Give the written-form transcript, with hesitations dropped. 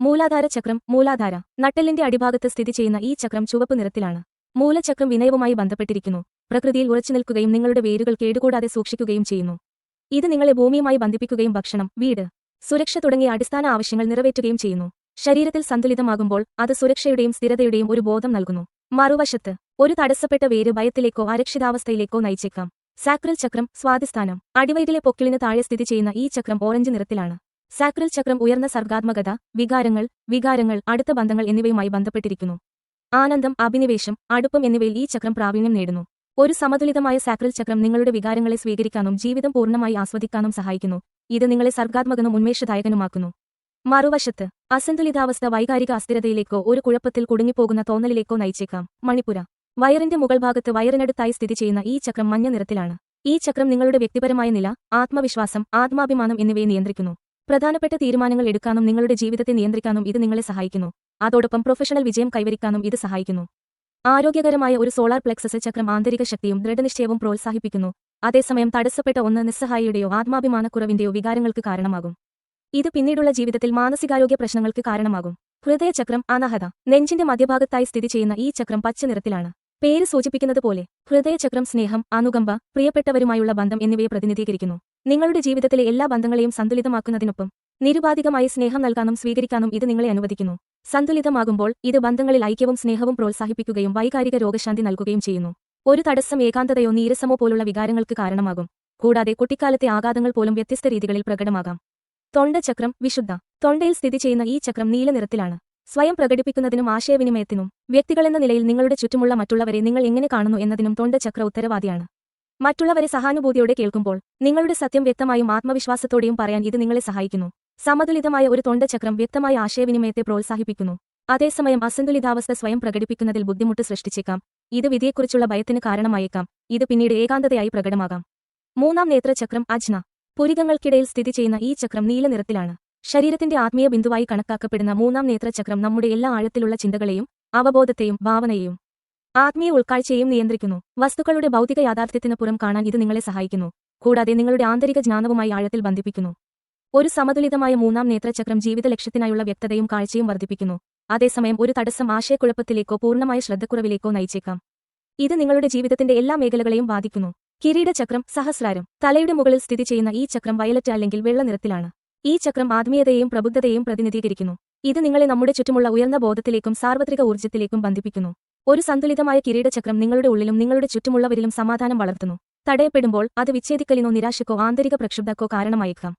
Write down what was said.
മൂലാധാര ചക്രം. മൂലാധാര നട്ടെല്ലിന്റെ അടിഭാഗത്ത് സ്ഥിതി ചെയ്യുന്ന ഈ ചക്രം ചുവപ്പ് നിറത്തിലാണ്. മൂലചക്രം വിനയവുമായി ബന്ധപ്പെട്ടിരിക്കുന്നു. പ്രകൃതിയിൽ ഉറച്ചുനിൽക്കുകയും നിങ്ങളുടെ വേരുകൾ കേടുകൂടാതെ സൂക്ഷിക്കുകയും ചെയ്യുന്നു. ഇത് നിങ്ങളെ ഭൂമിയുമായി ബന്ധിപ്പിക്കുകയും ഭക്ഷണം, വീട്, സുരക്ഷ തുടങ്ങിയ അടിസ്ഥാന ആവശ്യങ്ങൾ നിറവേറ്റുകയും ചെയ്യുന്നു. ശരീരത്തിൽ സന്തുലിതമാകുമ്പോൾ അത് സുരക്ഷയുടെയും സ്ഥിരതയുടെയും ഒരു ബോധം നൽകുന്നു. മറുവശത്ത് ഒരു തടസ്സപ്പെട്ട വേര് ഭയത്തിലേക്കോ അരക്ഷിതാവസ്ഥയിലേക്കോ നയിച്ചേക്കാം. സാക്രൽ ചക്രം. സ്വാധിസ്ഥാനം. അടിവയറ്റിലെ പൊക്കിളിന് താഴെ സ്ഥിതി ചെയ്യുന്ന ഈ ചക്രം ഓറഞ്ച് നിറത്തിലാണ്. സാക്രൽ ചക്രം ഉയർന്ന സർഗാത്മകത, വികാരങ്ങൾ, അടുത്ത ബന്ധങ്ങൾ എന്നിവയുമായി ബന്ധപ്പെട്ടിരിക്കുന്നു. ആനന്ദം, അഭിനിവേശം, അടുപ്പം എന്നിവയിൽ ഈ ചക്രം പ്രാവീണ്യം നേടുന്നു. ഒരു സമതുലിതമായ സാക്രൽ ചക്രം നിങ്ങളുടെ വികാരങ്ങളെ സ്വീകരിക്കാനും ജീവിതം പൂർണ്ണമായി ആസ്വദിക്കാനും സഹായിക്കുന്നു. ഇത് നിങ്ങളെ സർഗാത്മകനും ഉന്മേഷദായകനുമാക്കുന്നു. മറുവശത്ത് അസന്തുലിതാവസ്ഥ വൈകാരിക അസ്ഥിരതയിലേക്കോ ഒരു കുഴപ്പത്തിൽ കുടുങ്ങിപ്പോകുന്ന തോന്നലിലേക്കോ നയിച്ചേക്കാം. മണിപ്പുര. വയറിന്റെ മുകൾ ഭാഗത്ത് വയറിനടുത്തായി സ്ഥിതി ചെയ്യുന്ന ഈ ചക്രം മഞ്ഞ നിറത്തിലാണ്. ഈ ചക്രം നിങ്ങളുടെ വ്യക്തിപരമായ നില, ആത്മവിശ്വാസം, ആത്മാഭിമാനം എന്നിവയെ നിയന്ത്രിക്കുന്നു. പ്രധാനപ്പെട്ട തീരുമാനങ്ങൾ എടുക്കാനും നിങ്ങളുടെ ജീവിതത്തെ നിയന്ത്രിക്കാനും ഇത് നിങ്ങളെ സഹായിക്കുന്നു. അതോടൊപ്പം പ്രൊഫഷണൽ വിജയം കൈവരിക്കാനും ഇത് സഹായിക്കുന്നു. ആരോഗ്യകരമായ ഒരു സോളാർ പ്ലെക്സസ് ചക്രം ആന്തരിക ശക്തിയും ദൃഢനിശ്ചയവും പ്രോത്സാഹിപ്പിക്കുന്നു. അതേസമയം തടസ്സപ്പെട്ട ഒന്ന് നിസ്സഹായയുടെയോ ആത്മാഭിമാനക്കുറവിന്റെയോ വികാരങ്ങൾക്ക് കാരണമാകും. ഇത് പിന്നീടുള്ള ജീവിതത്തിൽ മാനസികാരോഗ്യ പ്രശ്നങ്ങൾക്ക് കാരണമാകും. ഹൃദയചക്രം. അനാഹത. നെഞ്ചിന്റെ മധ്യഭാഗത്തായി സ്ഥിതി ചെയ്യുന്ന ഈ ചക്രം പച്ച നിറത്തിലാണ്. പേര് സൂചിപ്പിക്കുന്നത് പോലെ ഹൃദയചക്രം സ്നേഹം, അനുകമ്പ, പ്രിയപ്പെട്ടവരുമായുള്ള ബന്ധം എന്നിവയെ പ്രതിനിധീകരിക്കുന്നു. നിങ്ങളുടെ ജീവിതത്തിലെ എല്ലാ ബന്ധങ്ങളെയും സന്തുലിതമാക്കുന്നതിനൊപ്പം നിരുപാധികമായി സ്നേഹം നൽകാനും സ്വീകരിക്കാനും ഇത് നിങ്ങളെ അനുവദിക്കുന്നു. സന്തുലിതമാകുമ്പോൾ ഇത് ബന്ധങ്ങളിൽ ഐക്യവും സ്നേഹവും പ്രോത്സാഹിപ്പിക്കുകയും വൈകാരിക രോഗശാന്തി നൽകുകയും ചെയ്യുന്നു. ഒരു തടസ്സം ഏകാന്തതയോ നീരസമോ പോലുള്ള വികാരങ്ങൾക്ക് കാരണമാകും. കൂടാതെ കുട്ടിക്കാലത്തെ ആഘാതങ്ങൾ പോലും വ്യത്യസ്ത രീതികളിൽ പ്രകടമാകാം. തൊണ്ടചക്രം. വിശുദ്ധ. തൊണ്ടയിൽ സ്ഥിതി ചെയ്യുന്ന ഈ ചക്രം നീല നിറത്തിലാണ്. സ്വയം പ്രകടിപ്പിക്കുന്നതിനും ആശയവിനിമയത്തിനും വ്യക്തികളെന്ന നിലയിൽ നിങ്ങളുടെ ചുറ്റുമുള്ള മറ്റുള്ളവരെ നിങ്ങൾ എങ്ങനെ കാണുന്നു എന്നതിനും തൊണ്ടചക്ര ഉത്തരവാദിയാണ്. മറ്റുള്ളവരെ സഹാനുഭൂതിയോടെ കേൾക്കുമ്പോൾ നിങ്ങളുടെ സത്യം വ്യക്തമായും ആത്മവിശ്വാസത്തോടെയും പറയാൻ ഇത് നിങ്ങളെ സഹായിക്കുന്നു. സമതുലിതമായ ഒരു തൊണ്ടചക്രം വ്യക്തമായ ആശയവിനിമയത്തെ പ്രോത്സാഹിപ്പിക്കുന്നു. അതേസമയം അസന്തുലിതാവസ്ഥ സ്വയം പ്രകടിപ്പിക്കുന്നതിൽ ബുദ്ധിമുട്ട് സൃഷ്ടിച്ചേക്കാം. ഇത് വിധിയെക്കുറിച്ചുള്ള ഭയത്തിന് കാരണമായേക്കാം. ഇത് പിന്നീട് ഏകാന്തതയായി പ്രകടമാകാം. മൂന്നാം നേത്രചക്രം. അജ്ഞ. പുരികങ്ങൾക്കിടയിൽ സ്ഥിതി ചെയ്യുന്ന ഈ ചക്രം നീല നിറത്തിലാണ്. ശരീരത്തിന്റെ ആത്മീയ ബിന്ദുവായി കണക്കാക്കപ്പെടുന്ന മൂന്നാം നേത്രചക്രം നമ്മുടെ എല്ലാ ആഴത്തിലുള്ള ചിന്തകളെയും അവബോധത്തെയും ഭാവനയെയും ആത്മീയ ഉൾക്കാഴ്ചയെയും നിയന്ത്രിക്കുന്നു. വസ്തുക്കളുടെ ഭൗതിക യാഥാർത്ഥ്യത്തിന് പുറം കാണാൻ ഇത് നിങ്ങളെ സഹായിക്കുന്നു. കൂടാതെ നിങ്ങളുടെ ആന്തരിക ജ്ഞാനവുമായി ആഴത്തിൽ ബന്ധിപ്പിക്കുന്നു. ഒരു സമതുലിതമായ മൂന്നാം നേത്രചക്രം ജീവിത ലക്ഷ്യത്തിനായുള്ള വ്യക്തതയും കാഴ്ചയും വർദ്ധിപ്പിക്കുന്നു. അതേസമയം ഒരു തടസ്സം ആശയക്കുഴപ്പത്തിലേക്കോ പൂർണ്ണമായ ശ്രദ്ധക്കുറവിലേക്കോ നയിച്ചേക്കാം. ഇത് നിങ്ങളുടെ ജീവിതത്തിന്റെ എല്ലാ മേഖലകളെയും ബാധിക്കുന്നു. കിരീടചക്രം. സഹസ്രാരം. തലയുടെ മുകളിൽ സ്ഥിതി ചെയ്യുന്ന ഈ ചക്രം വയലറ്റ് അല്ലെങ്കിൽ വെള്ള നിറത്തിലാണ്. ഈ ചക്രം ആത്മീയതയെയും പ്രബുദ്ധതയെയും പ്രതിനിധീകരിക്കുന്നു. ഇത് നിങ്ങളെ നമ്മുടെ ചുറ്റുമുള്ള ഉയർന്ന ബോധത്തിലേക്കും സാർവത്രിക ഊർജ്ജത്തിലേക്കും ബന്ധിപ്പിക്കുന്നു. ഒരു സന്തുലിതമായ കിരീടചക്രം നിങ്ങളുടെ ഉള്ളിലും നിങ്ങളുടെ ചുറ്റുമുള്ളവരിലും സമാധാനം വളർത്തുന്നു. തടയപ്പെടുമ്പോൾ അത് വിച്ഛേദിക്കലിനോ നിരാശക്കോ ആന്തരിക പ്രക്ഷുബ്ധക്കോ കാരണമായേക്കാം.